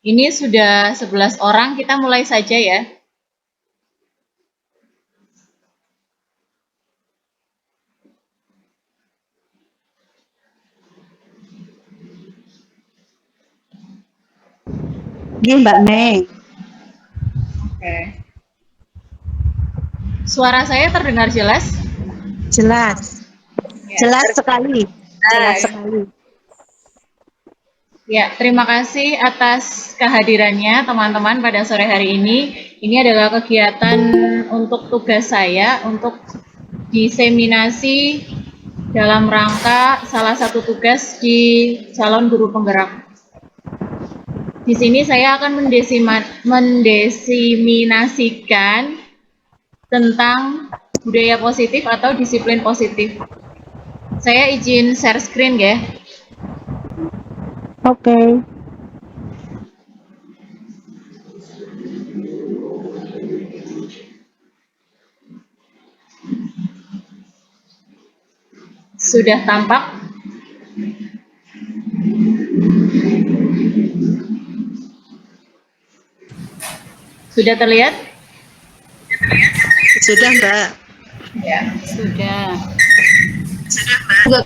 Ini sudah 11 orang, kita mulai saja ya. Ini Mbak Neng. Oke. Suara saya terdengar jelas? Jelas. Ya. Jelas sekali. Jelas Nah, sekali. ya, terima kasih atas kehadirannya teman-teman pada sore hari ini. Ini adalah kegiatan untuk tugas saya untuk diseminasi dalam rangka salah satu tugas di calon guru penggerak. Di sini saya akan mendesiminasikan tentang budaya positif atau disiplin positif. Saya izin share screen ya. Oke. Sudah tampak? Sudah terlihat? Sudah, Mbak. Ya. Sudah. Mbak.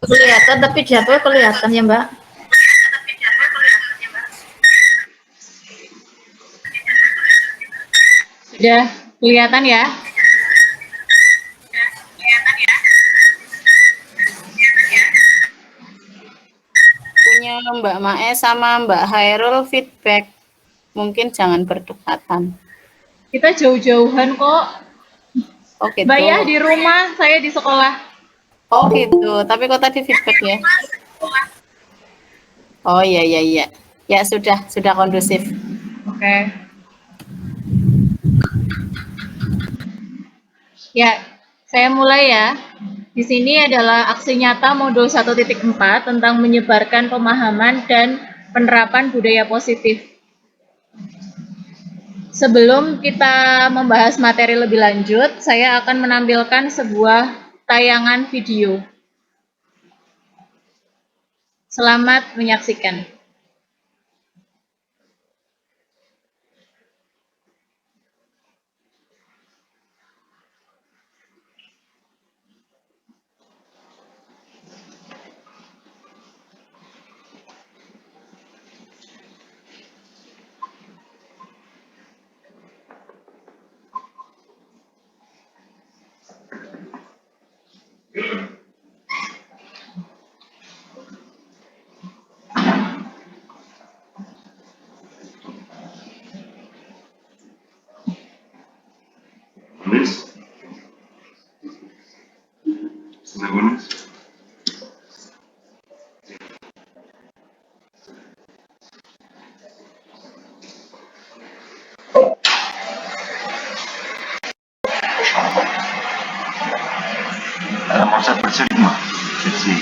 Kelihatan, tapi jadwal kelihatan ya, Mbak. Sudah kelihatan ya? Punya Mbak Mae sama Mbak Hairul feedback. Mungkin jangan berdekatan. Kita jauh-jauhan kok. Oh gitu. Mbak Yah di rumah, saya di sekolah. Oh gitu. Tapi kok tadi feedback ya? Oh iya iya iya. Ya sudah kondusif. Oke. Ya, saya mulai ya. Di sini adalah aksi nyata modul 1.4 tentang menyebarkan pemahaman dan penerapan budaya positif. Sebelum kita membahas materi lebih lanjut, saya akan menampilkan sebuah tayangan video. Selamat menyaksikan. Vamos a perseguirnos. Sí.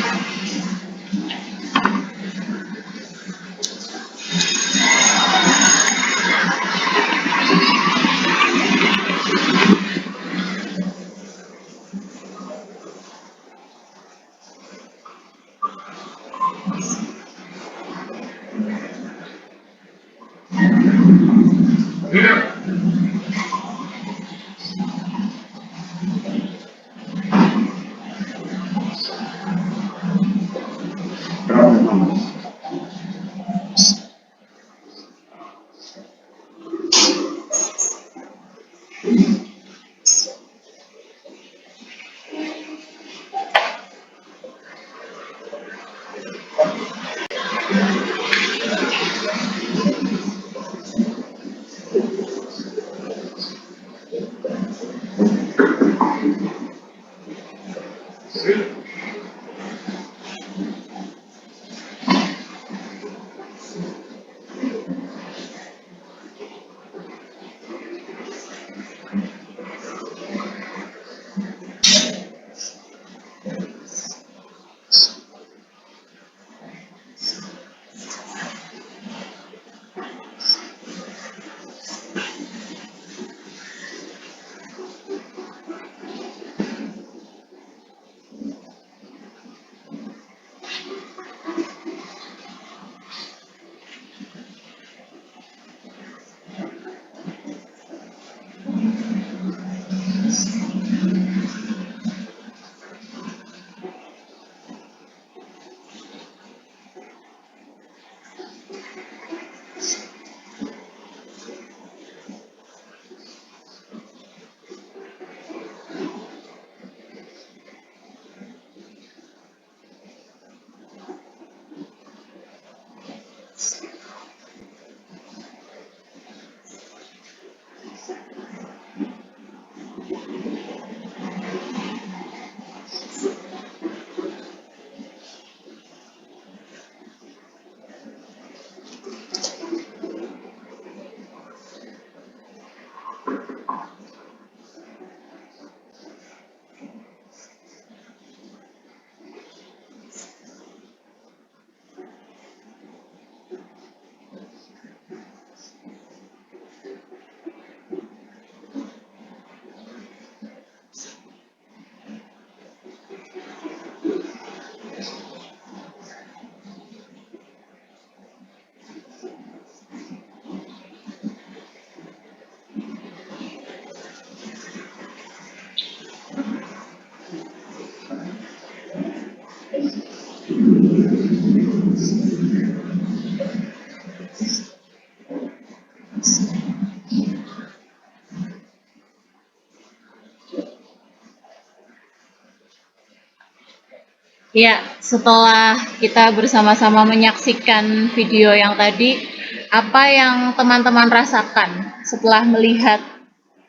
Ya, setelah kita bersama-sama menyaksikan video yang tadi, apa yang teman-teman rasakan setelah melihat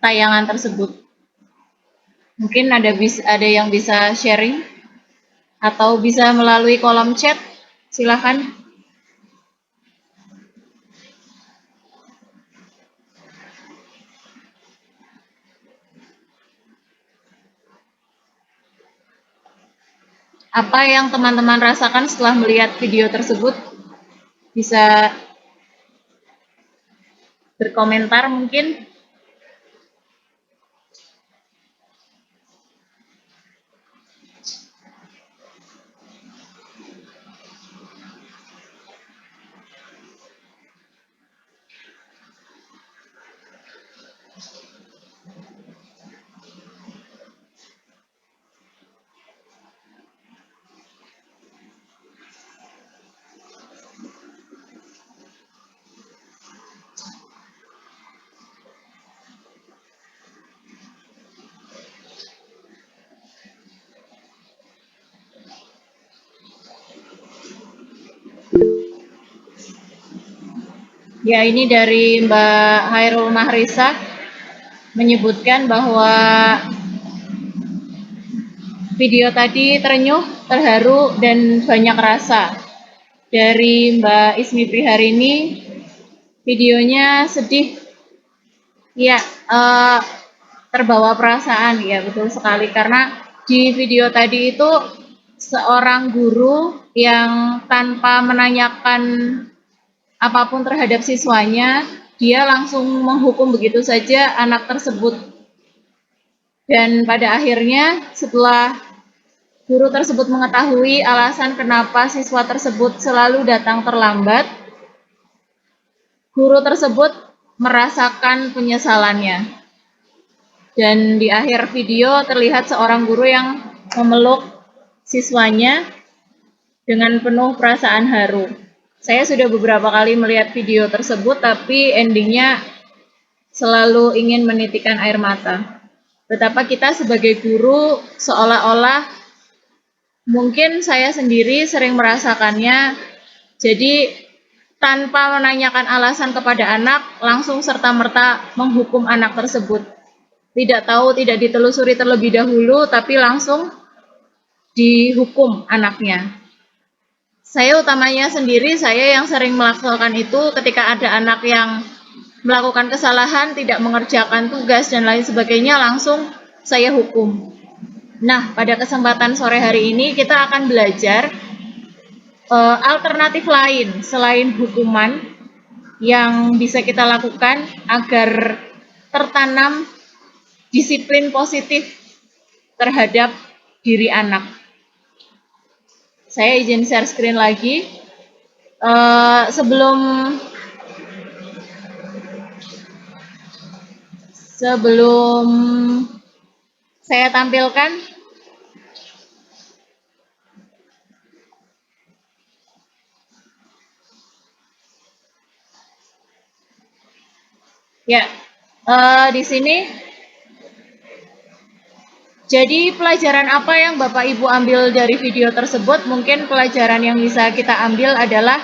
tayangan tersebut? Mungkin ada yang bisa sharing atau bisa melalui kolom chat. Silakan. Apa yang teman-teman rasakan setelah melihat video tersebut? Bisa berkomentar mungkin. Ya, ini dari Mbak Hairul Mahrisa menyebutkan bahwa video tadi terenyuh, terharu, dan banyak rasa. Dari Mbak Ismi Priharini, videonya sedih, ya, terbawa perasaan, ya betul sekali. Karena di video tadi itu seorang guru yang tanpa menanyakan apapun terhadap siswanya, dia langsung menghukum begitu saja anak tersebut. Dan pada akhirnya setelah guru tersebut mengetahui alasan kenapa siswa tersebut selalu datang terlambat, guru tersebut merasakan penyesalannya. Dan di akhir video terlihat seorang guru yang memeluk siswanya dengan penuh perasaan haru. Saya sudah beberapa kali melihat video tersebut, tapi endingnya selalu ingin menitikkan air mata. Betapa kita sebagai guru seolah-olah, mungkin saya sendiri sering merasakannya, jadi tanpa menanyakan alasan kepada anak, langsung serta-merta menghukum anak tersebut. Tidak tahu, tidak ditelusuri terlebih dahulu, tapi langsung dihukum anaknya. Saya utamanya sendiri, saya yang sering melakukan itu ketika ada anak yang melakukan kesalahan, tidak mengerjakan tugas, dan lain sebagainya, langsung saya hukum. Nah, pada kesempatan sore hari ini kita akan belajar alternatif lain selain hukuman yang bisa kita lakukan agar tertanam disiplin positif terhadap diri anak. Saya izin share screen lagi. Sebelum saya tampilkan, ya, di sini. Jadi pelajaran apa yang Bapak Ibu ambil dari video tersebut? Mungkin pelajaran yang bisa kita ambil adalah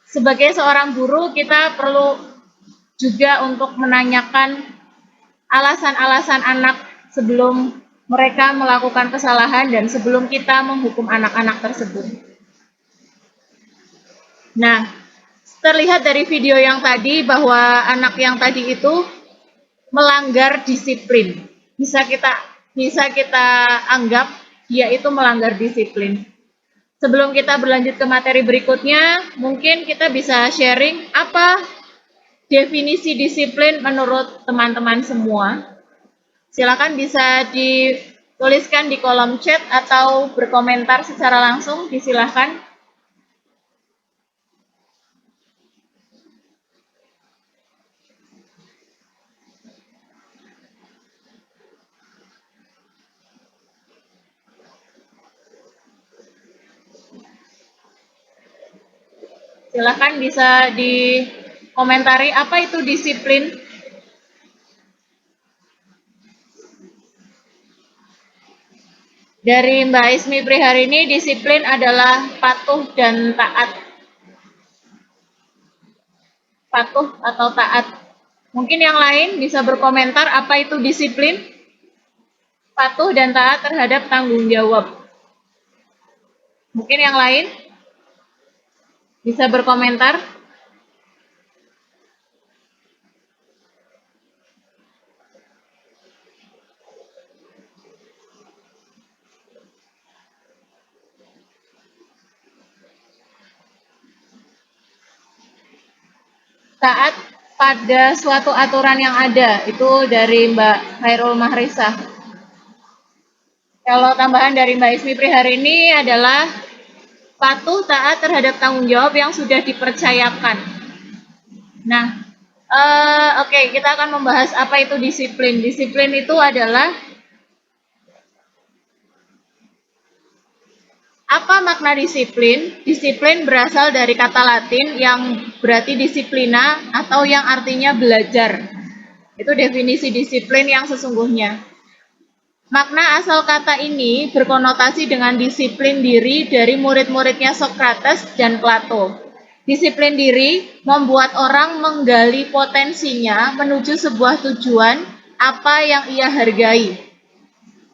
sebagai seorang guru kita perlu juga untuk menanyakan alasan-alasan anak sebelum mereka melakukan kesalahan dan sebelum kita menghukum anak-anak tersebut. Nah, terlihat dari video yang tadi bahwa anak yang tadi itu melanggar disiplin. Bisa kita anggap dia itu melanggar disiplin. Sebelum kita berlanjut ke materi berikutnya, mungkin kita bisa sharing apa definisi disiplin menurut teman-teman semua. Silakan bisa dituliskan di kolom chat atau berkomentar secara langsung, disilahkan. Silakan bisa dikomentari apa itu disiplin. Dari Mbak Ismi Priharini, disiplin adalah patuh dan taat. Patuh atau taat. Mungkin yang lain bisa berkomentar apa itu disiplin? Patuh dan taat terhadap tanggung jawab. Mungkin yang lain bisa berkomentar? Taat pada suatu aturan yang ada, itu dari Mbak Khairul Mahrisah. Kalau tambahan dari Mbak Ismi Priharini adalah patuh taat terhadap tanggung jawab yang sudah dipercayakan. Nah, oke, kita akan membahas apa itu disiplin. Disiplin itu adalah apa makna disiplin? Disiplin berasal dari kata Latin yang berarti disiplina atau yang artinya belajar. Itu definisi disiplin yang sesungguhnya. Makna asal kata ini berkonotasi dengan disiplin diri dari murid-muridnya Socrates dan Plato. Disiplin diri membuat orang menggali potensinya menuju sebuah tujuan apa yang ia hargai.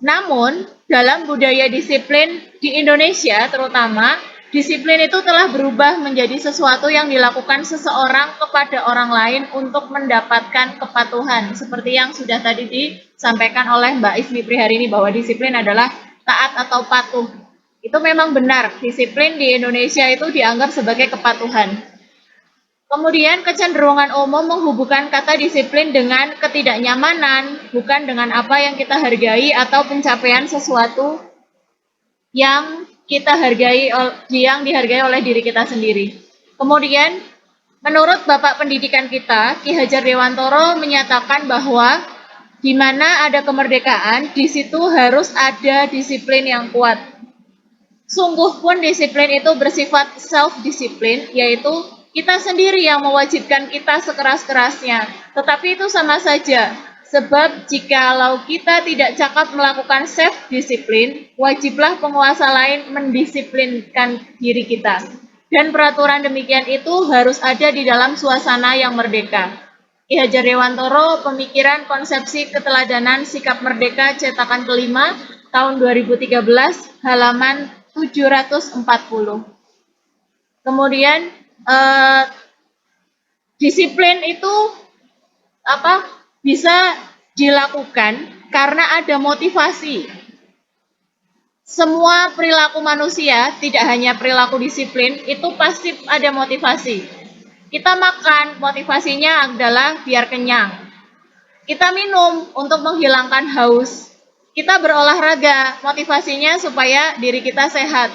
Namun, dalam budaya disiplin di Indonesia terutama, disiplin itu telah berubah menjadi sesuatu yang dilakukan seseorang kepada orang lain untuk mendapatkan kepatuhan. Seperti yang sudah tadi disampaikan oleh Mbak Ismi Priharini bahwa disiplin adalah taat atau patuh. Itu memang benar, disiplin di Indonesia itu dianggap sebagai kepatuhan. Kemudian kecenderungan umum menghubungkan kata disiplin dengan ketidaknyamanan, bukan dengan apa yang kita hargai atau pencapaian sesuatu yang kita hargai, yang dihargai oleh diri kita sendiri. Kemudian, menurut Bapak Pendidikan kita, Ki Hajar Dewantoro menyatakan bahwa di mana ada kemerdekaan, di situ harus ada disiplin yang kuat. Sungguh pun disiplin itu bersifat self-disiplin, yaitu kita sendiri yang mewajibkan kita sekeras-kerasnya. Tetapi itu sama saja, sebab jikalau kita tidak cakap melakukan self-disiplin, wajiblah penguasa lain mendisiplinkan diri kita. Dan peraturan demikian itu harus ada di dalam suasana yang merdeka. Ki Hajar Dewantoro, Pemikiran Konsepsi Keteladanan Sikap Merdeka, cetakan kelima, tahun 2013, halaman 740. Kemudian disiplin itu bisa dilakukan karena ada motivasi. Semua perilaku manusia, tidak hanya perilaku disiplin, itu pasti ada motivasi. Kita makan, motivasinya adalah biar kenyang. Kita minum untuk menghilangkan haus. Kita berolahraga, motivasinya supaya diri kita sehat.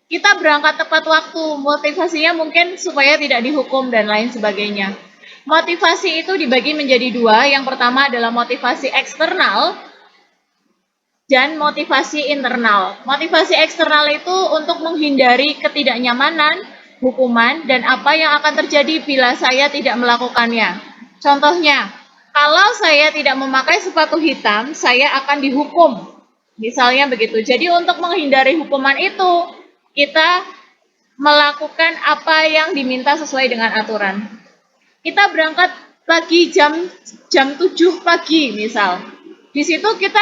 Kita berangkat tepat waktu, motivasinya mungkin supaya tidak dihukum dan lain sebagainya. Motivasi itu dibagi menjadi dua. Yang pertama adalah motivasi eksternal dan motivasi internal. Motivasi eksternal itu untuk menghindari ketidaknyamanan, hukuman, dan apa yang akan terjadi bila saya tidak melakukannya. Contohnya, kalau saya tidak memakai sepatu hitam, saya akan dihukum. Misalnya begitu. Jadi untuk menghindari hukuman itu, kita melakukan apa yang diminta sesuai dengan aturan. Kita berangkat pagi jam 7 pagi misal. Di situ kita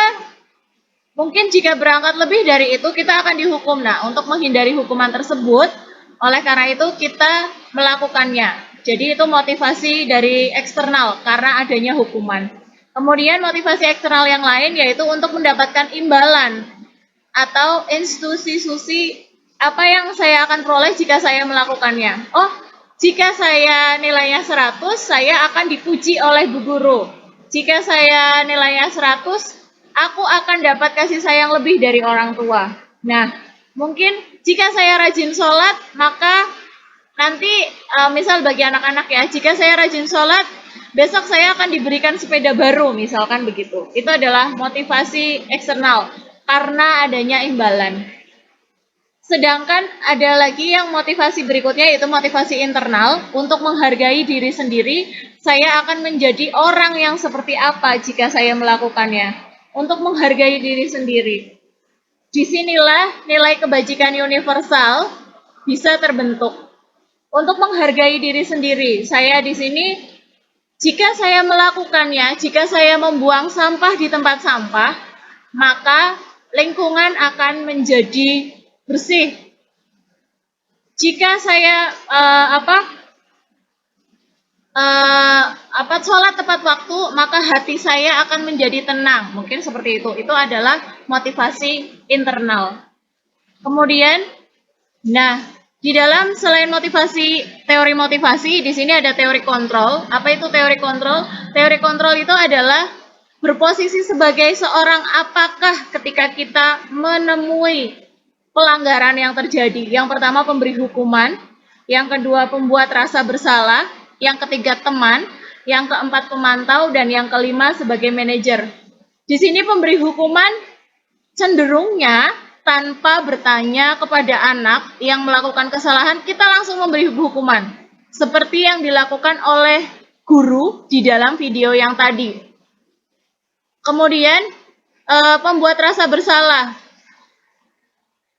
mungkin jika berangkat lebih dari itu kita akan dihukum. Nah, untuk menghindari hukuman tersebut, oleh karena itu kita melakukannya. Jadi itu motivasi dari eksternal karena adanya hukuman. Kemudian motivasi eksternal yang lain yaitu untuk mendapatkan imbalan atau institusi apa yang saya akan peroleh jika saya melakukannya. Oh, jika saya nilainya 100, saya akan dipuji oleh bu guru. Jika saya nilainya 100, aku akan dapat kasih sayang lebih dari orang tua. Nah, mungkin jika saya rajin sholat, maka nanti misal bagi anak-anak ya, jika saya rajin sholat, besok saya akan diberikan sepeda baru, misalkan begitu. Itu adalah motivasi eksternal karena adanya imbalan. Sedangkan ada lagi yang motivasi berikutnya yaitu motivasi internal untuk menghargai diri sendiri. Saya akan menjadi orang yang seperti apa jika saya melakukannya. Untuk menghargai diri sendiri. Disinilah nilai kebajikan universal bisa terbentuk. Untuk menghargai diri sendiri, saya di sini, jika saya melakukannya, jika saya membuang sampah di tempat sampah, maka lingkungan akan menjadi bersih. Jika saya sholat tepat waktu, maka hati saya akan menjadi tenang. Mungkin seperti itu. Itu adalah motivasi internal. Kemudian, nah, di dalam selain teori motivasi, di sini ada teori kontrol. Apa itu teori kontrol? Teori kontrol itu adalah berposisi sebagai seorang apakah ketika kita menemui pelanggaran yang terjadi. Yang pertama pemberi hukuman, yang kedua pembuat rasa bersalah, yang ketiga teman, yang keempat pemantau, dan yang kelima sebagai manajer. Di sini pemberi hukuman cenderungnya tanpa bertanya kepada anak yang melakukan kesalahan, kita langsung memberi hukuman. Seperti yang dilakukan oleh guru di dalam video yang tadi. Kemudian, pembuat rasa bersalah.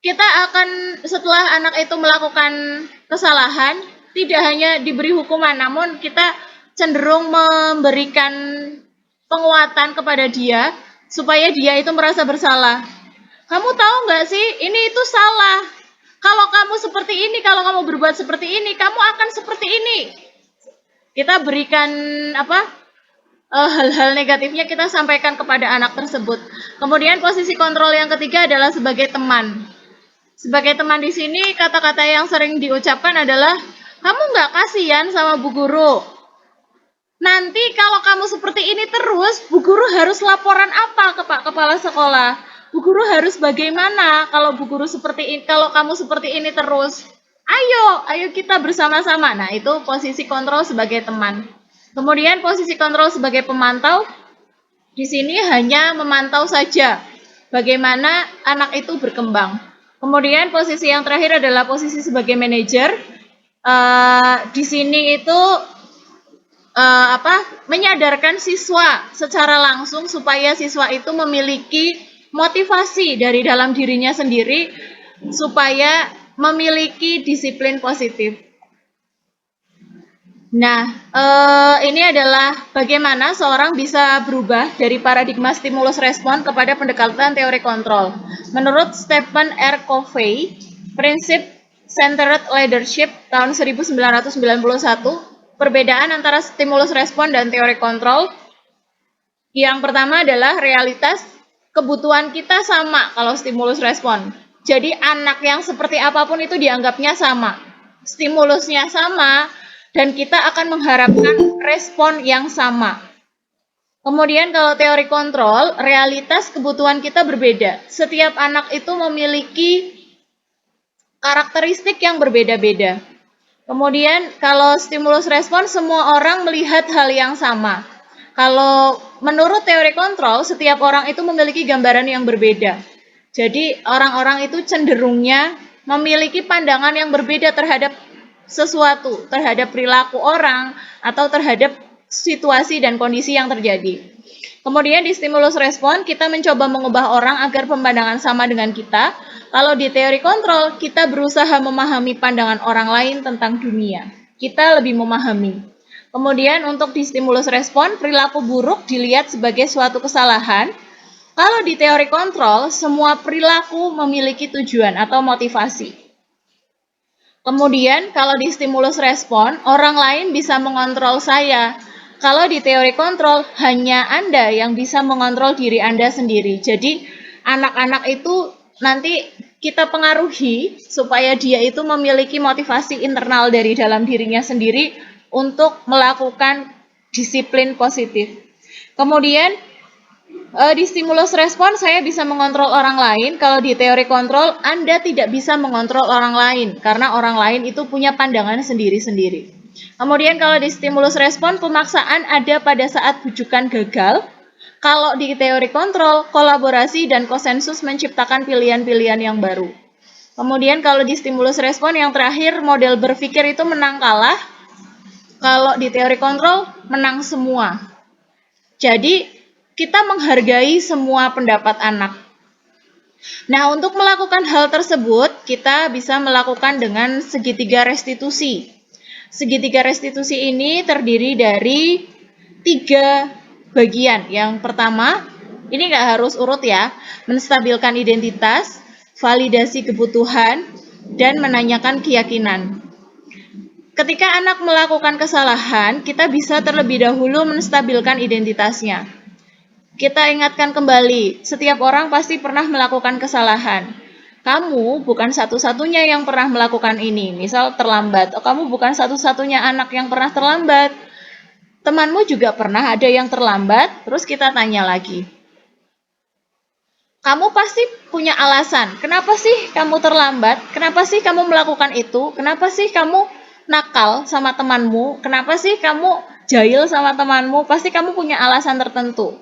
Kita akan, setelah anak itu melakukan kesalahan, tidak hanya diberi hukuman, namun kita cenderung memberikan penguatan kepada dia, supaya dia itu merasa bersalah. Kamu tahu nggak sih, ini itu salah. Kalau kamu seperti ini, kalau kamu berbuat seperti ini, kamu akan seperti ini. Kita berikan hal-hal negatifnya kita sampaikan kepada anak tersebut. Kemudian posisi kontrol yang ketiga adalah sebagai teman. Sebagai teman di sini, kata-kata yang sering diucapkan adalah, kamu nggak kasihan sama Bu Guru? Nanti kalau kamu seperti ini terus, Bu Guru harus laporan apa ke Pak Kepala Sekolah? Bu Guru harus bagaimana kalau Bu Guru seperti ini, kalau kamu seperti ini terus? Ayo kita bersama-sama. Nah, itu posisi kontrol sebagai teman. Kemudian posisi kontrol sebagai pemantau, di sini hanya memantau saja bagaimana anak itu berkembang. Kemudian posisi yang terakhir adalah posisi sebagai manajer. Di sini itu menyadarkan siswa secara langsung supaya siswa itu memiliki motivasi dari dalam dirinya sendiri supaya memiliki disiplin positif. Nah, ini adalah bagaimana seorang bisa berubah dari paradigma stimulus respon kepada pendekatan teori kontrol. Menurut Stephen R. Covey, prinsip Centered Leadership tahun 1991, perbedaan antara stimulus respon dan teori kontrol. Yang pertama adalah realitas kebutuhan kita sama kalau stimulus respon. Jadi anak yang seperti apapun itu dianggapnya sama. Stimulusnya sama dan kita akan mengharapkan respon yang sama. Kemudian kalau teori kontrol, realitas kebutuhan kita berbeda. Setiap anak itu memiliki karakteristik yang berbeda-beda. Kemudian kalau stimulus respon, semua orang melihat hal yang sama. Kalau menurut teori kontrol, setiap orang itu memiliki gambaran yang berbeda. Jadi orang-orang itu cenderungnya memiliki pandangan yang berbeda terhadap sesuatu, terhadap perilaku orang, atau terhadap situasi dan kondisi yang terjadi. Kemudian di stimulus respon, kita mencoba mengubah orang agar pemandangan sama dengan kita. Kalau di teori kontrol, kita berusaha memahami pandangan orang lain tentang dunia. Kita lebih memahami. Kemudian untuk di stimulus respon, perilaku buruk dilihat sebagai suatu kesalahan. Kalau di teori kontrol, semua perilaku memiliki tujuan atau motivasi. Kemudian kalau di stimulus respon, orang lain bisa mengontrol saya. Kalau di teori kontrol, hanya Anda yang bisa mengontrol diri Anda sendiri. Jadi anak-anak itu nanti kita pengaruhi supaya dia itu memiliki motivasi internal dari dalam dirinya sendiri untuk melakukan disiplin positif. Kemudian di stimulus respon saya bisa mengontrol orang lain. Kalau di teori kontrol, Anda tidak bisa mengontrol orang lain karena orang lain itu punya pandangan sendiri-sendiri. Kemudian kalau di stimulus respon, pemaksaan ada pada saat bujukan gagal. Kalau di teori kontrol, kolaborasi dan konsensus menciptakan pilihan-pilihan yang baru. Kemudian kalau di stimulus respon yang terakhir, model berpikir itu menang kalah. Kalau di teori kontrol, menang semua. Jadi kita menghargai semua pendapat anak. Nah, untuk melakukan hal tersebut, kita bisa melakukan dengan segitiga restitusi. Segitiga restitusi ini terdiri dari 3 bagian. Yang pertama, ini nggak harus urut ya, menstabilkan identitas, validasi kebutuhan, dan menanyakan keyakinan. Ketika anak melakukan kesalahan, kita bisa terlebih dahulu menstabilkan identitasnya. Kita ingatkan kembali, setiap orang pasti pernah melakukan kesalahan. Kamu bukan satu-satunya yang pernah melakukan ini, misal terlambat. Oh, kamu bukan satu-satunya anak yang pernah terlambat. Temanmu juga pernah ada yang terlambat, terus kita tanya lagi. Kamu pasti punya alasan, kenapa sih kamu terlambat? Kenapa sih kamu melakukan itu? Kenapa sih kamu nakal sama temanmu? Kenapa sih kamu jahil sama temanmu? Pasti kamu punya alasan tertentu.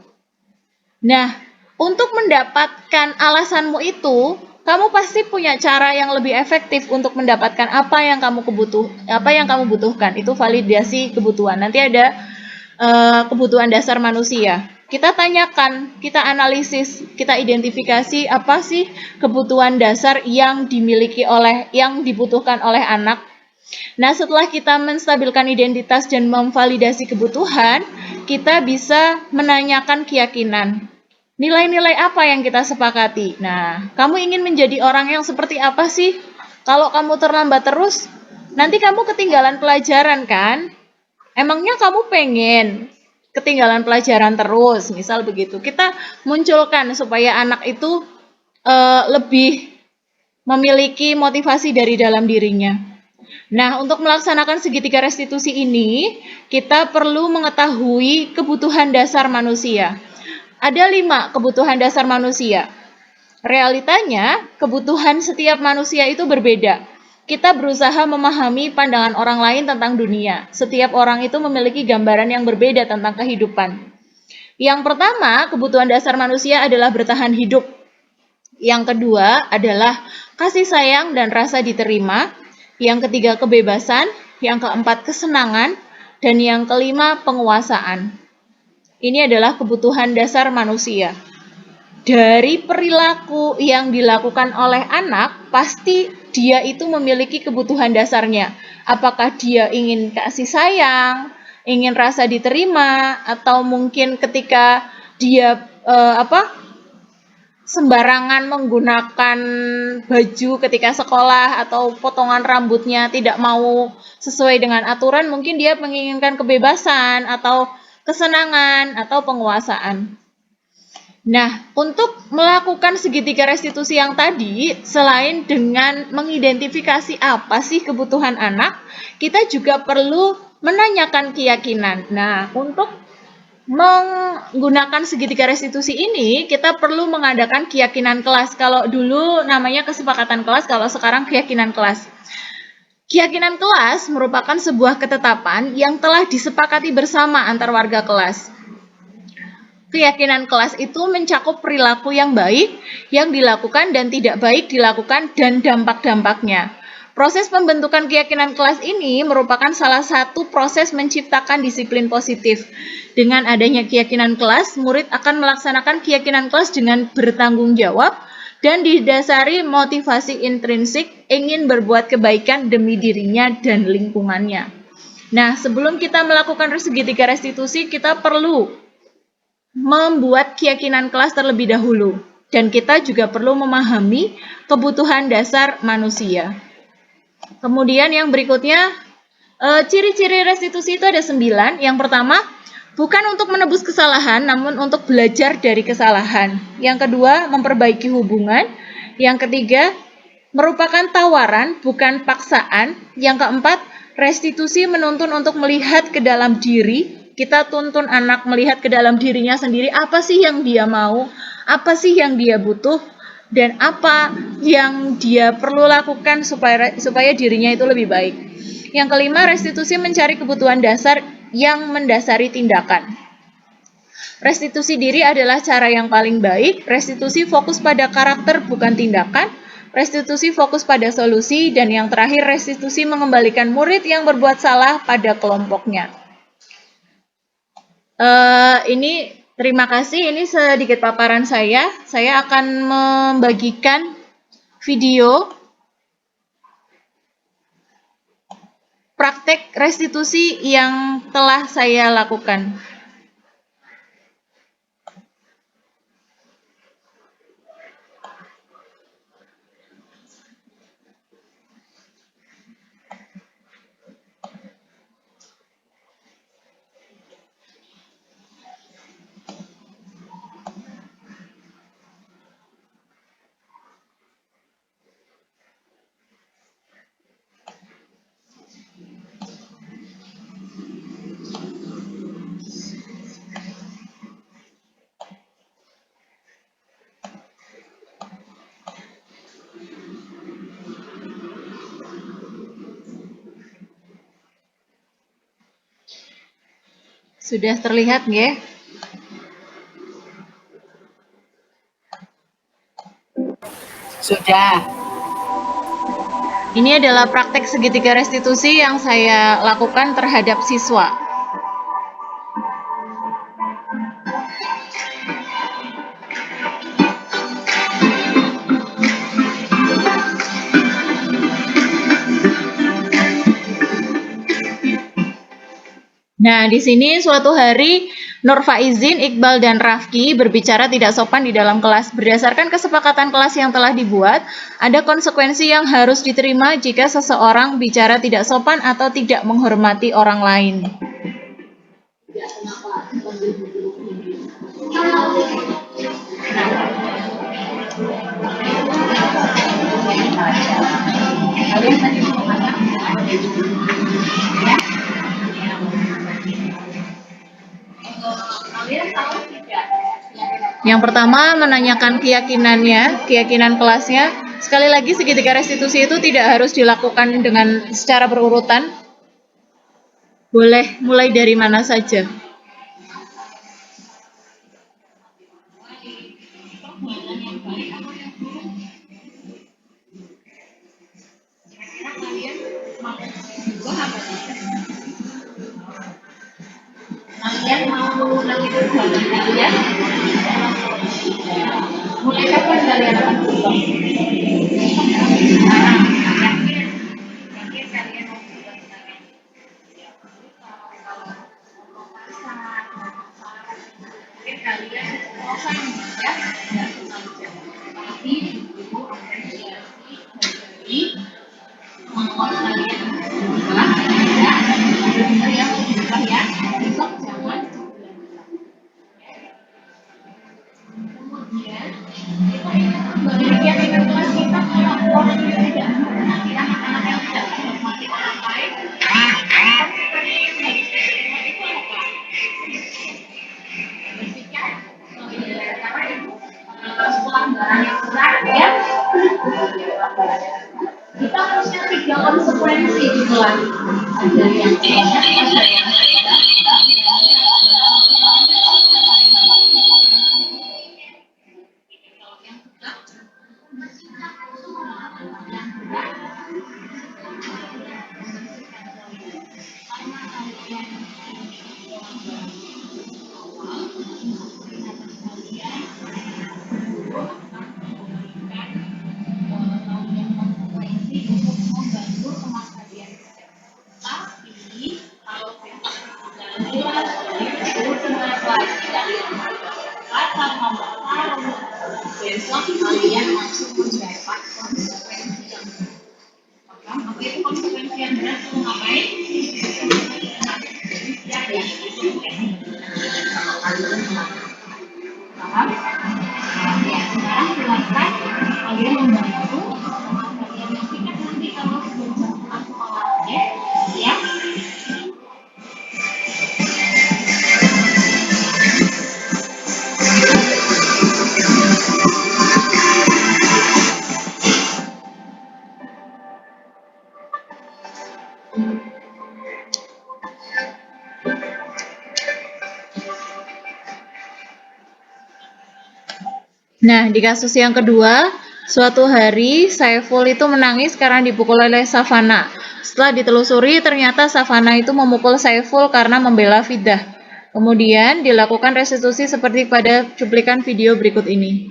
Nah, untuk mendapatkan alasanmu itu, kamu pasti punya cara yang lebih efektif untuk mendapatkan apa yang kamu butuhkan. Itu validasi kebutuhan. Nanti ada kebutuhan dasar manusia. Kita tanyakan, kita analisis, kita identifikasi apa sih kebutuhan dasar yang dibutuhkan oleh anak. Nah, setelah kita menstabilkan identitas dan memvalidasi kebutuhan, kita bisa menanyakan keyakinan. Nilai-nilai apa yang kita sepakati? Nah, kamu ingin menjadi orang yang seperti apa sih? Kalau kamu terlambat terus, nanti kamu ketinggalan pelajaran kan? Emangnya kamu pengen ketinggalan pelajaran terus? Misal begitu. Kita munculkan supaya anak itu lebih memiliki motivasi dari dalam dirinya. Nah, untuk melaksanakan segitiga restitusi ini, kita perlu mengetahui kebutuhan dasar manusia. Ada 5 kebutuhan dasar manusia. Realitanya, kebutuhan setiap manusia itu berbeda. Kita berusaha memahami pandangan orang lain tentang dunia. Setiap orang itu memiliki gambaran yang berbeda tentang kehidupan. Yang pertama, kebutuhan dasar manusia adalah bertahan hidup. Yang kedua adalah kasih sayang dan rasa diterima. Yang ketiga, kebebasan. Yang keempat, kesenangan. Dan yang kelima, penguasaan. Ini adalah kebutuhan dasar manusia. Dari perilaku yang dilakukan oleh anak, pasti dia itu memiliki kebutuhan dasarnya. Apakah dia ingin kasih sayang, ingin rasa diterima, atau mungkin ketika dia sembarangan menggunakan baju ketika sekolah atau potongan rambutnya tidak mau sesuai dengan aturan, mungkin dia menginginkan kebebasan atau kesenangan atau penguasaan. Nah, untuk melakukan segitiga restitusi yang tadi, selain dengan mengidentifikasi apa sih kebutuhan anak, kita juga perlu menanyakan keyakinan. Nah, untuk menggunakan segitiga restitusi ini, kita perlu mengadakan keyakinan kelas. Kalau dulu namanya kesepakatan kelas, kalau sekarang keyakinan kelas. Keyakinan kelas merupakan sebuah ketetapan yang telah disepakati bersama antar warga kelas. Keyakinan kelas itu mencakup perilaku yang baik, yang dilakukan dan tidak baik dilakukan, dan dampak-dampaknya. Proses pembentukan keyakinan kelas ini merupakan salah satu proses menciptakan disiplin positif. Dengan adanya keyakinan kelas, murid akan melaksanakan keyakinan kelas dengan bertanggung jawab dan didasari motivasi intrinsik ingin berbuat kebaikan demi dirinya dan lingkungannya. Nah, sebelum kita melakukan segitiga restitusi, kita perlu membuat keyakinan kelas terlebih dahulu. Dan kita juga perlu memahami kebutuhan dasar manusia. Kemudian yang berikutnya, ciri-ciri restitusi itu ada 9. Yang pertama, bukan untuk menebus kesalahan, namun untuk belajar dari kesalahan. Yang kedua, memperbaiki hubungan. Yang ketiga, merupakan tawaran, bukan paksaan. Yang keempat, restitusi menuntun untuk melihat ke dalam diri. Kita tuntun anak melihat ke dalam dirinya sendiri, apa sih yang dia mau, apa sih yang dia butuh, dan apa yang dia perlu lakukan supaya dirinya itu lebih baik. Yang kelima, restitusi mencari kebutuhan dasar yang mendasari tindakan. Restitusi diri adalah cara yang paling baik. Restitusi fokus pada karakter bukan tindakan. Restitusi fokus pada solusi. Dan yang terakhir, restitusi mengembalikan murid yang berbuat salah pada kelompoknya. Ini Terima kasih, ini sedikit paparan saya. Saya akan membagikan video praktek restitusi yang telah saya lakukan. Sudah terlihat nggih? Sudah. Ini adalah praktek segitiga restitusi yang saya lakukan terhadap siswa. Nah, di sini suatu hari Nur Faizin, Iqbal, dan Rafki berbicara tidak sopan di dalam kelas. Berdasarkan kesepakatan kelas yang telah dibuat, ada konsekuensi yang harus diterima jika seseorang bicara tidak sopan atau tidak menghormati orang lain. Yang pertama, menanyakan keyakinan kelasnya. Sekali lagi, segitiga restitusi itu tidak harus dilakukan dengan secara berurutan. Boleh mulai dari mana saja. Kalian mau mengulangi perbuatan kalian? Mulai kapan kalian akan berubah? Yakin kalian mau berubah sekarang? Mungkin kalian bosan ya? Tapi ibu apresiasi dari kemampuan kalian berubah ya. Kalian mau berubah ya? Besok jangan kemudian kita ingin kembali keyakinan kelas kita kalau orang yang tidak menghormati anak-anak yang tidak menghormati orang lain, itu apa? Berpikir karena itu pelanggaran yang berat ya. Kita harusnya 3 konsekuensi di kelas. Ada yang banyak, ada yang tidak. Besok kalian langsung mendapat konsekuensi yang berat. Paham? Apa itu konsekuensi yang berat? Mau ngapain? Siap ya? Paham? Ya, sekarang silakan kalian membantu kalian nantikan nanti kalau sudah jam pulang sekolah ya. Nah, di kasus yang kedua, suatu hari Saiful itu menangis karena dipukul oleh Savana. Setelah ditelusuri, ternyata Savana itu memukul Saiful karena membela Fidah. Kemudian dilakukan restitusi seperti pada cuplikan video berikut ini.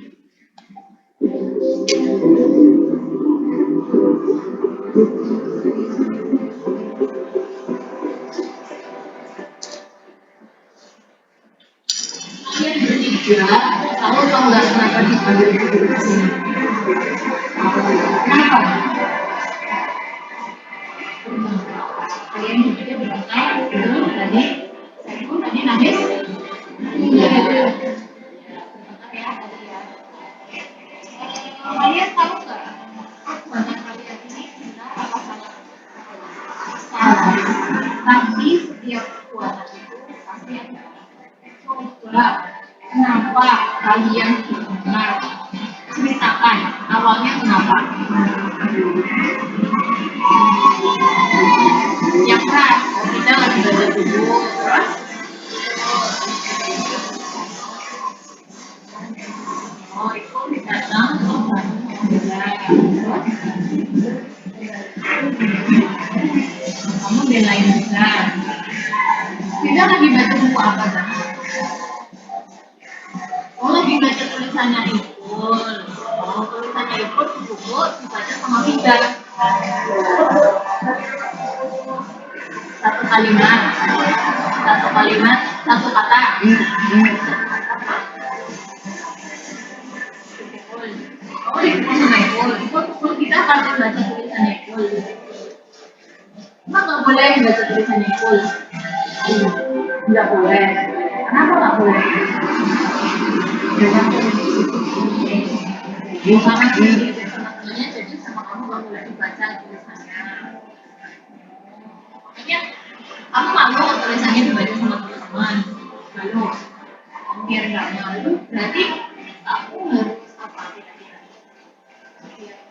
Tahu atau enggak kenapa dipanggil video di sini? Kenapa? Kalian juga berkata, tadi nangis. Kalian tahu nggak? Banyak kalian ini benar apa salah? Salah. Tapi setiap perbuatan itu pasti ada. Coba, kenapa kalian benar? Ceritakan awalnya kenapa? Yang keras, kita lagi baca buku, terus oh itu datang kamu belain kita. Kita lagi baca buku apa dah? Oh lagi baca tulisannya Ipul. Oh tulisannya Ipul di buku dibaca sama kita. Satu kalimat, satu kata. Oh Ipul sama Ipul kita akan baca tulisannya Ipul. Emang nggak boleh baca tulisannya Ipul? Nggak boleh. Kenapa nggak boleh? Karena ini teman-temannya jadi sama kamu nggak boleh dibaca tulisannya. Makanya kamu malu tulisannya dibaca sama teman-teman. Malu. Biar nggak malu, berarti aku harus apa?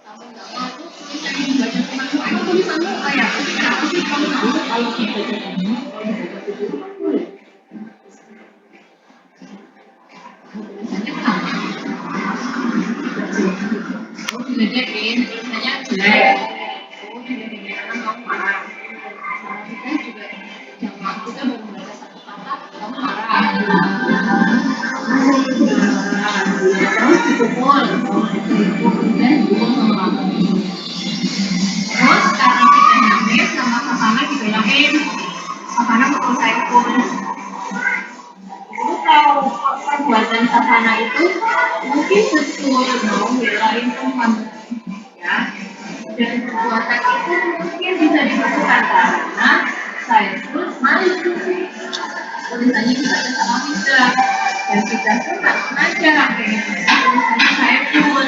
Kamu nggak malu tulisannya dibaca teman-teman. Emang tulisanmu kayak apa sih? Kamu malu kalau dibaca kamu? Kalau dibaca tulisanmu tulisannya kenapa? Oh diledekin, tulisannya jelek. Oh diledekin karena kamu marah. Sama kita juga jangan kita baru baca satu kata, kamu marah. Terus dipukul, kemudian dipukul sama kamu. Terus karena kita nangis sama Safana dibelain, Safana pukul saya pukul. Jadi kalau perbuatan Safana itu mungkin betul mau belain teman, ya. Dan perbuatan itu mungkin bisa dilakukan karena saya pun malu. Tulisannya dibaca sama kita dan kita pun nggak sengaja pengen tulisannya saya pun,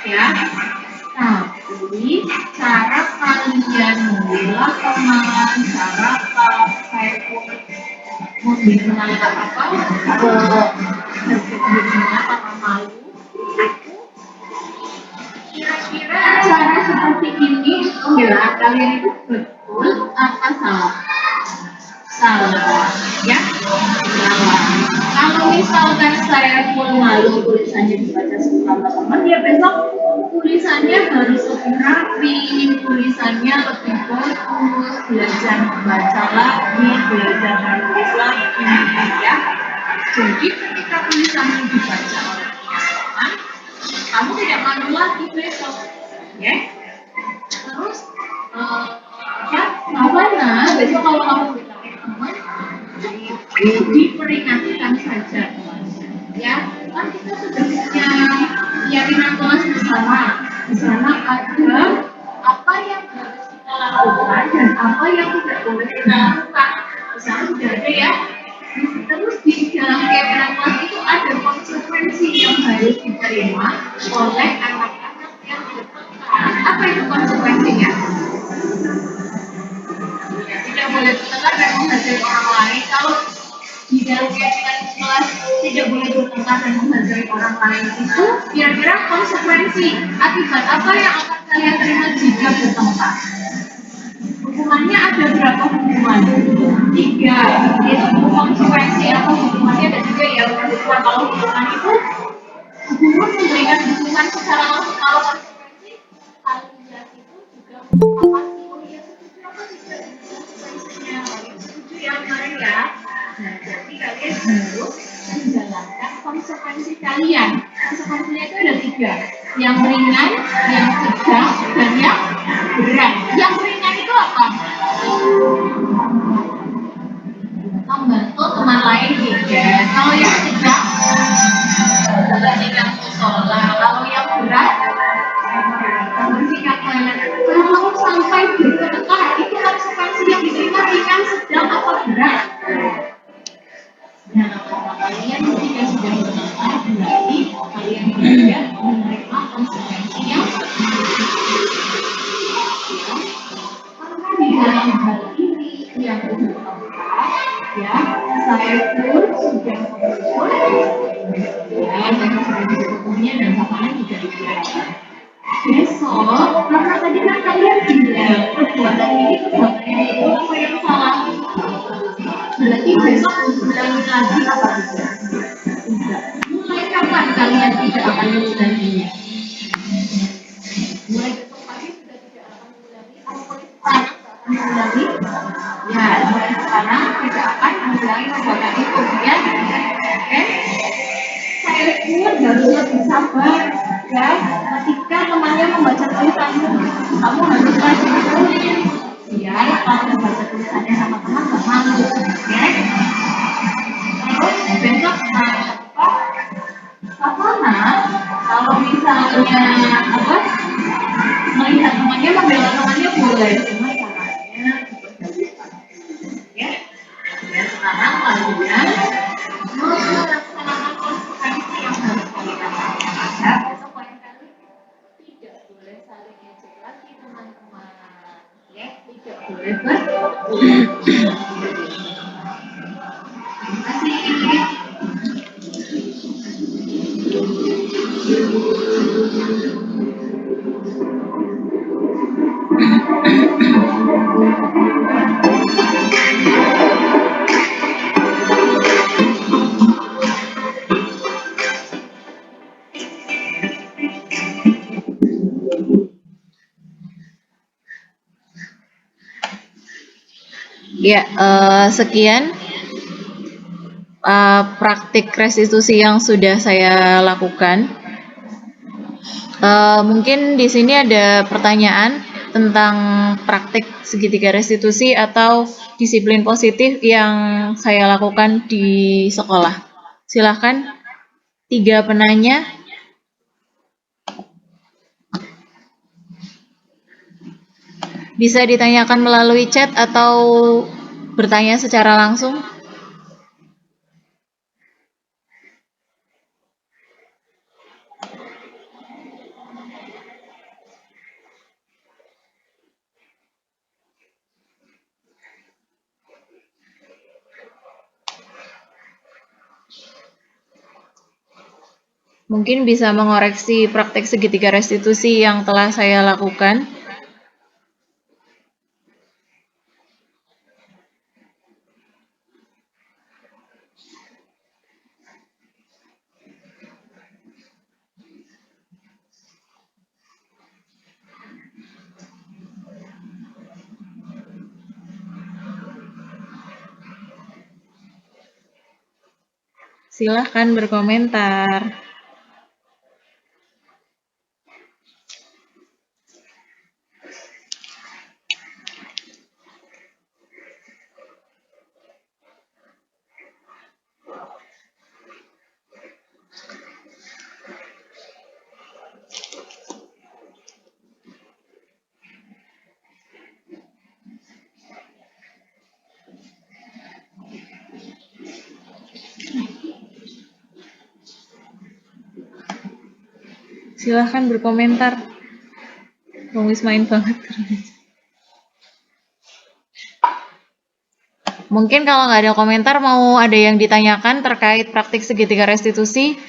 ya. Tapi cara kalian membela teman, cara saya pun membela apa terjadinya karena malu, kira-kira cara seperti ini membela kalian itu betul apa salah? Salah, ya. Salah. Kalau misalkan saya pun malu tulisannya dibaca sama teman, ya besok tulisannya harus lebih rapi, tulisannya lebih bagus, belajar membaca lagi, belajar menulis lagi, ya. Jadi ketika tulisannya dibaca oleh teman, kamu tidak malu lagi besok, ya. Terus Safana, besok kalau kamu bilangin teman, diperingatkan saja, ya. Kan kita sudah punya keyakinan kelas bersama. Di sana ada apa yang harus kita lakukan dan apa yang tidak boleh kita lakukan. Di sana sudah ada, ya. Terus di dalam keyakinan kelas itu ada konsekuensi yang harus diterima oleh anak-anak yang bertengkar. Apa itu konsekuensinya? Tidak boleh bertengkar dan menghargai orang lain. Kalau di dalam keyakinan kelas tidak boleh bertengkar dan menghargai orang lain itu kira-kira konsekuensi akibat apa yang akan kalian terima jika bertengkar? Hukumannya ada berapa hukuman? 3. Itu konsekuensi atau hukumannya ada 3, ya. Hukuman kalau hukuman itu guru memberikan hukuman secara langsung. Kalau konsekuensi kalian itu juga pasti setuju apa tidak konsekuensinya? Setuju ya kemarin, ya. Nah, jadi terus menjalankan konsekuensi kalian. Konsekuensinya itu ada 3, yang ringan, yang sedang, dan yang berat. Yang ringan itu apa? Membantu teman lain tidak. Kalau yang sedang, memperhatikan musola. Kalau yang berat, membersihkan toilet. Kalau sampai bertengkar, itu konsekuensi yang diterima ringan, sedang, atau berat. Nah, kalau kalian ketika sudah bertengkar, berarti kalian tidak menerima konsekuensi yang karena di dalam hal ini yang keempat, ya, saya pun sudah ya, dan sudah disebutnya dan sapaan juga diberikan. Besok, karena tadi kan kalian bilang perbuatan ini perbuatan yang betul apa yang salah. Berarti besok ulangi lagi apa tidak? Tidak. Mulai kapan kalian tidak akan mengulanginya? Mulai besok pagi sudah tidak akan mengulangi atau mulai sekarang tidak akan mengulangi? Ya, mulai sekarang tidak akan mengulangi perbuatan itu, ya. Oke? Saya pun harus lebih sabar, ya. Ketika temannya membaca tulisanmu, kamu harus rajin tulis. Biar kalau membaca tulisannya sama teman gak malu, ya. Terus besok apa kalau misalnya apa melihat temannya membela temannya boleh, cuma caranya ya. Ya sekarang kalian melaksanakan konsekuensi yang harus kalian lakukan. Ya, besok lain kali tidak boleh saling ngejek lagi teman-teman. Ya, tidak boleh berulang. Terima kasih. Ya, sekian praktik restitusi yang sudah saya lakukan. Mungkin di sini ada pertanyaan tentang praktik segitiga restitusi atau disiplin positif yang saya lakukan di sekolah. Silakan 3 penanya. Bisa ditanyakan melalui chat atau bertanya secara langsung. Mungkin bisa mengoreksi praktek segitiga restitusi yang telah saya lakukan. Silahkan berkomentar. Silahkan berkomentar. Wis main banget. Mungkin kalau nggak ada komentar, mau ada yang ditanyakan terkait praktik segitiga restitusi?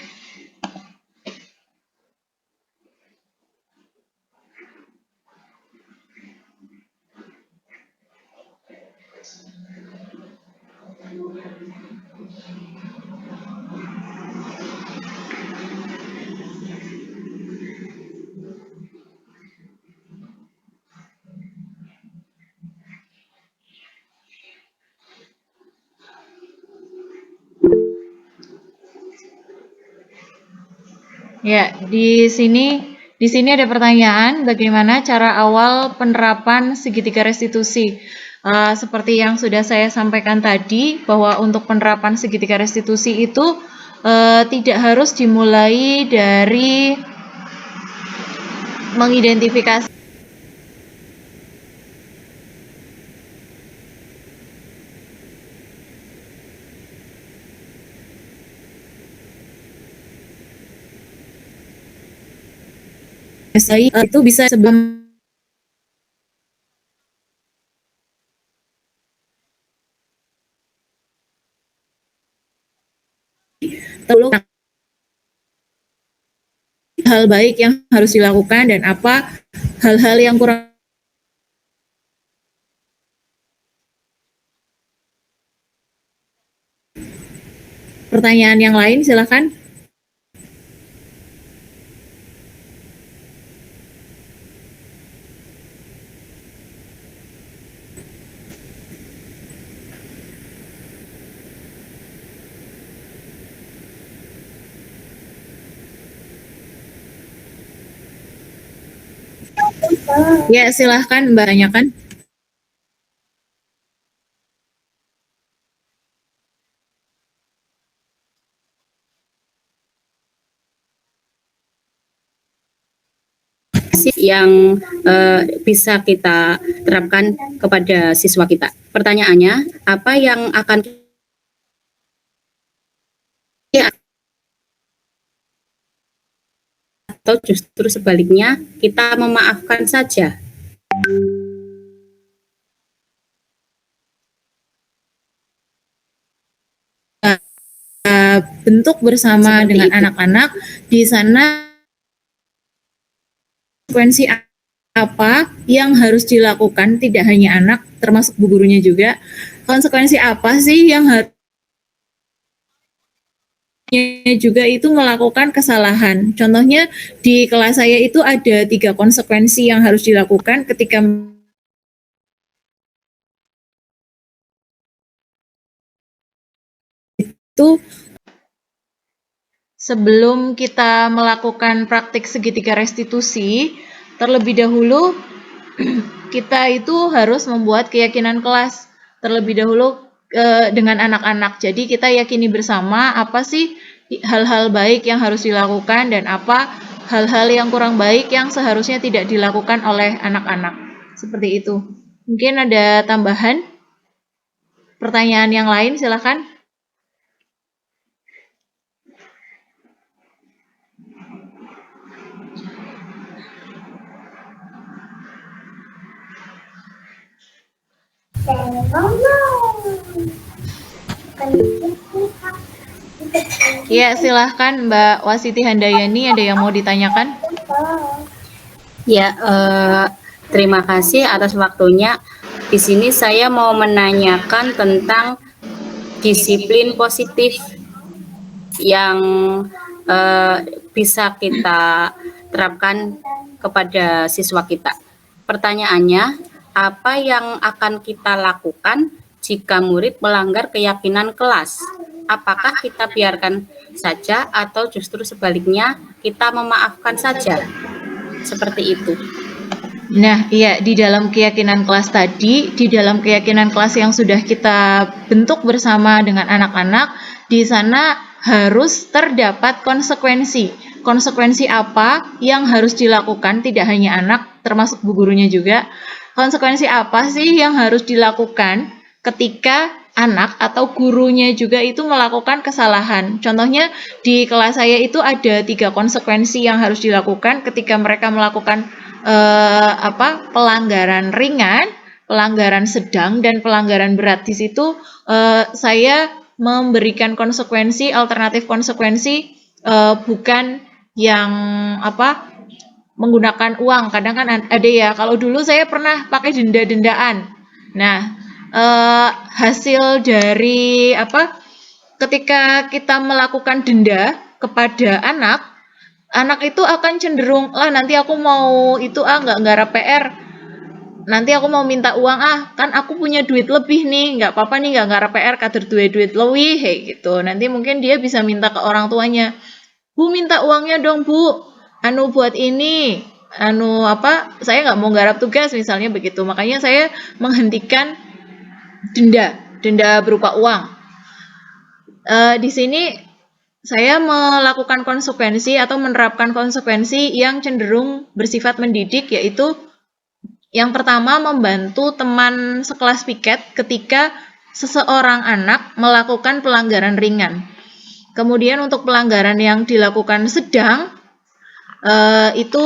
Ya, di sini ada pertanyaan, bagaimana cara awal penerapan segitiga restitusi? Seperti yang sudah saya sampaikan tadi, bahwa untuk penerapan segitiga restitusi itu tidak harus dimulai dari mengidentifikasi itu bisa sebelum tahu hal baik yang harus dilakukan dan apa hal-hal yang kurang. Pertanyaan yang lain silakan. Ya, silahkan Mbak tanyakan. Yang bisa kita terapkan kepada siswa kita. Pertanyaannya, apa yang akan atau justru sebaliknya kita memaafkan saja? Bentuk bersama Seperti dengan itu. anak-anak di sana konsekuensi apa yang harus dilakukan, tidak hanya anak, termasuk bu gurunya juga. Konsekuensi apa sih yang harus juga itu melakukan kesalahan. Contohnya di kelas saya itu ada 3 konsekuensi yang harus dilakukan ketika itu. Sebelum kita melakukan praktik segitiga restitusi, terlebih dahulu kita itu harus membuat keyakinan kelas terlebih dahulu dengan anak-anak. Jadi kita yakini bersama apa sih hal-hal baik yang harus dilakukan dan apa hal-hal yang kurang baik yang seharusnya tidak dilakukan oleh anak-anak. Seperti itu. Mungkin ada tambahan? Pertanyaan yang lain silakan. Ya, silahkan Mbak Wasiti Handayani, ada yang mau ditanyakan? Ya, terima kasih atas waktunya. Di sini saya mau menanyakan tentang disiplin positif yang bisa kita terapkan kepada siswa kita. Pertanyaannya, apa yang akan kita lakukan jika murid melanggar keyakinan kelas? Apakah kita biarkan saja atau justru sebaliknya kita memaafkan saja? Seperti itu. Nah, iya, di dalam keyakinan kelas tadi, di dalam keyakinan kelas yang sudah kita bentuk bersama dengan anak-anak, di sana harus terdapat konsekuensi. Konsekuensi apa yang harus dilakukan, tidak hanya anak, termasuk bu gurunya juga. Konsekuensi apa sih yang harus dilakukan ketika anak atau gurunya juga itu melakukan kesalahan. Contohnya di kelas saya itu ada 3 konsekuensi yang harus dilakukan ketika mereka melakukan pelanggaran ringan, pelanggaran sedang, dan pelanggaran berat. Di situ saya memberikan konsekuensi, alternatif konsekuensi bukan yang menggunakan uang. Kadang kan ada ya, kalau dulu saya pernah pakai denda-dendaan. Nah, hasil dari ketika kita melakukan denda kepada anak itu akan cenderung nanti aku mau itu nggak garap PR, nanti aku mau minta uang kan aku punya duit lebih nih, nggak apa-apa nih nggak garap PR kader duit lebih kayak gitu. Nanti mungkin dia bisa minta ke orang tuanya. Bu minta uangnya dong Bu, anu buat ini, anu apa, saya nggak mau garap tugas misalnya begitu. Makanya saya menghentikan denda berupa uang. Di sini saya melakukan konsekuensi atau menerapkan konsekuensi yang cenderung bersifat mendidik, yaitu yang pertama membantu teman sekelas piket ketika seseorang anak melakukan pelanggaran ringan. Kemudian untuk pelanggaran yang dilakukan sedang, itu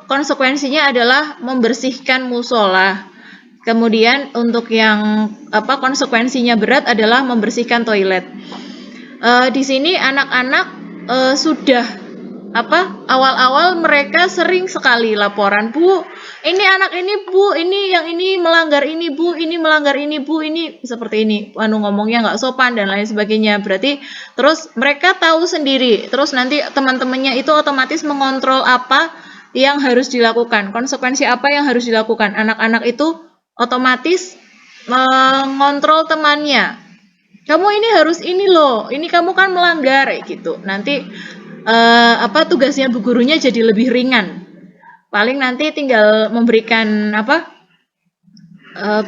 konsekuensinya adalah membersihkan musola. Kemudian untuk yang konsekuensinya berat adalah membersihkan toilet. Di sini anak-anak sudah awal-awal mereka sering sekali laporan, Bu, ini anak ini Bu, ini yang ini melanggar ini Bu, ini melanggar ini Bu, ini seperti ini, ngomongnya nggak sopan dan lain sebagainya. Berarti terus mereka tahu sendiri, terus nanti teman-temannya itu otomatis mengontrol apa yang harus dilakukan, konsekuensi apa yang harus dilakukan. Anak-anak itu otomatis mengontrol temannya. Kamu ini harus ini loh, ini kamu kan melanggar gitu. Nanti tugasnya bu gurunya jadi lebih ringan. Paling nanti tinggal memberikan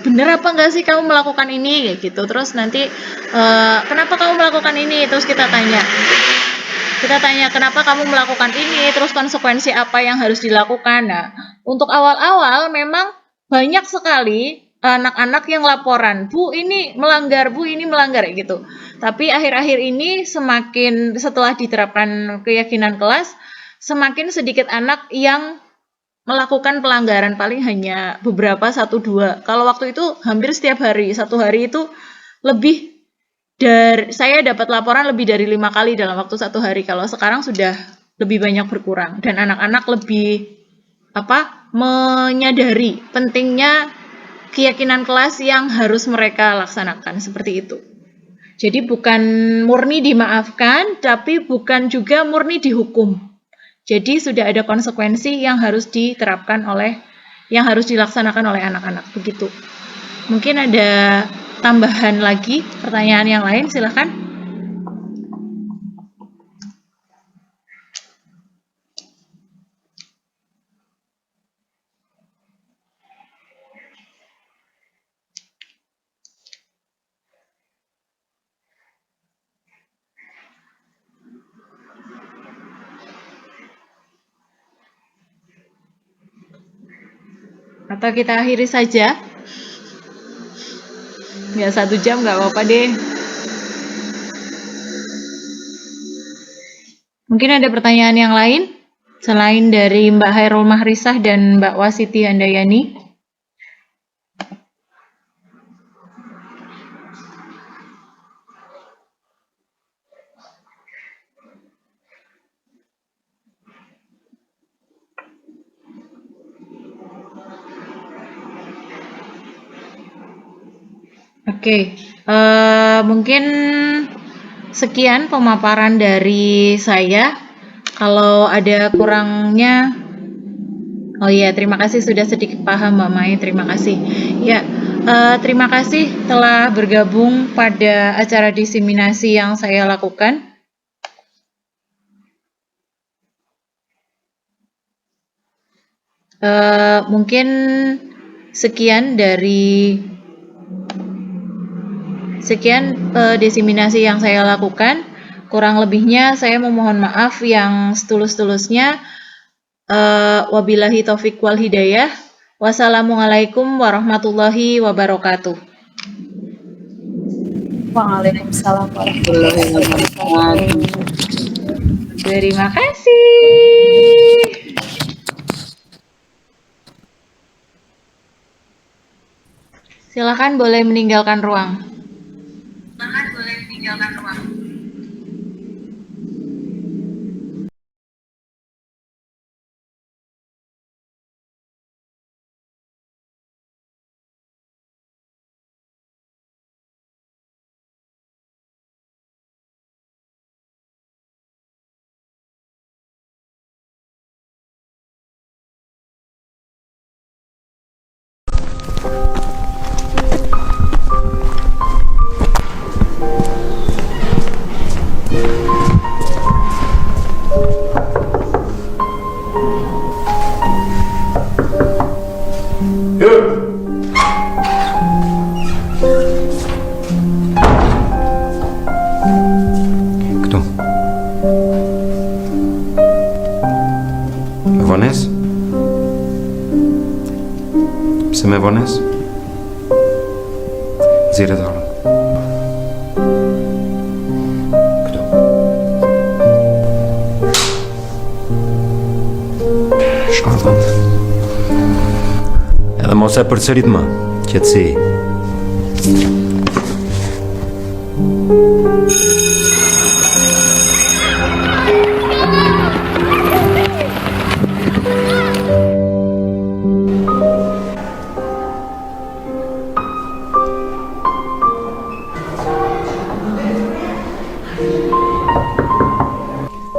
bener apa enggak sih kamu melakukan ini kayak gitu. Terus nanti kenapa kamu melakukan ini? Terus kita tanya kenapa kamu melakukan ini, terus konsekuensi apa yang harus dilakukan. Nah, untuk awal-awal memang banyak sekali anak-anak yang laporan, Bu ini melanggar gitu. Tapi akhir-akhir ini semakin setelah diterapkan keyakinan kelas, semakin sedikit anak yang melakukan pelanggaran, paling hanya beberapa 1-2. Kalau waktu itu hampir setiap hari, satu hari itu lebih dari, saya dapat laporan lebih dari 5 kali dalam waktu satu hari. Kalau sekarang sudah lebih banyak berkurang dan anak-anak lebih menyadari pentingnya keyakinan kelas yang harus mereka laksanakan, seperti itu. Jadi bukan murni dimaafkan, tapi bukan juga murni dihukum. Jadi sudah ada konsekuensi yang harus diterapkan yang harus dilaksanakan oleh anak-anak, begitu. Mungkin ada tambahan lagi, pertanyaan yang lain, silahkan. Atau kita akhiri saja? Ya 1 jam nggak apa-apa deh. Mungkin ada pertanyaan yang lain selain dari Mbak Hairul Mahrisah dan Mbak Wasiti Handayani? Oke, mungkin sekian pemaparan dari saya. Kalau ada kurangnya, oh iya, terima kasih sudah sedikit paham Mbak Mai, terima kasih. Ya, terima kasih telah bergabung pada acara diseminasi yang saya lakukan. Mungkin sekian diseminasi yang saya lakukan. Kurang lebihnya saya memohon maaf yang setulus-tulusnya. Wabillahi taufiq wal hidayah. Wassalamualaikum warahmatullahi wabarakatuh. Waalaikumsalam warahmatullahi wabarakatuh. Terima kasih. Silakan boleh meninggalkan ruang. Ramos percelit mă, cetsi.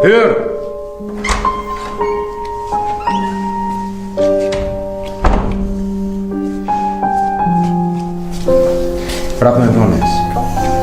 Hör! Fragment honest.